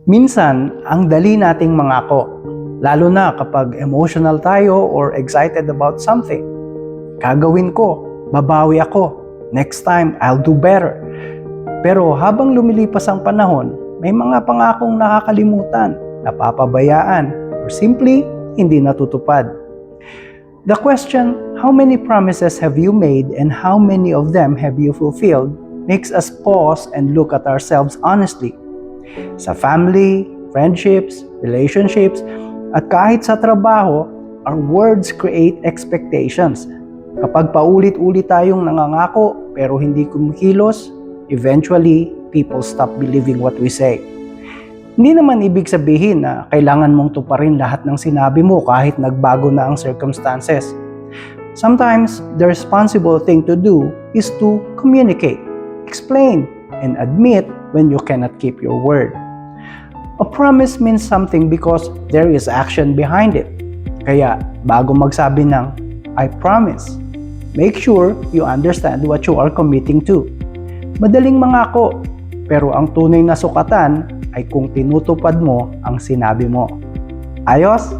Minsan, ang dali nating mangako, lalo na kapag emotional tayo or excited about something. Gagawin ko, babawi ako, next time I'll do better. Pero habang lumilipas ang panahon, may mga pangakong nakakalimutan, napapabayaan, or simply hindi natutupad. The question, how many promises have you made and how many of them have you fulfilled, makes us pause and look at ourselves honestly. Sa family, friendships, relationships, at kahit sa trabaho, our words create expectations. Kapag paulit-ulit tayong nangangako pero hindi kumikilos, eventually, people stop believing what we say. Hindi naman ibig sabihin na kailangan mong tuparin lahat ng sinabi mo kahit nagbago na ang circumstances. Sometimes, the responsible thing to do is to communicate, explain, and admit when you cannot keep your word. A promise means something because there is action behind it. Kaya, bago magsabi ng, I promise, make sure you understand what you are committing to. Madaling mangako, pero ang tunay na sukatan ay kung tinutupad mo ang sinabi mo. Ayos?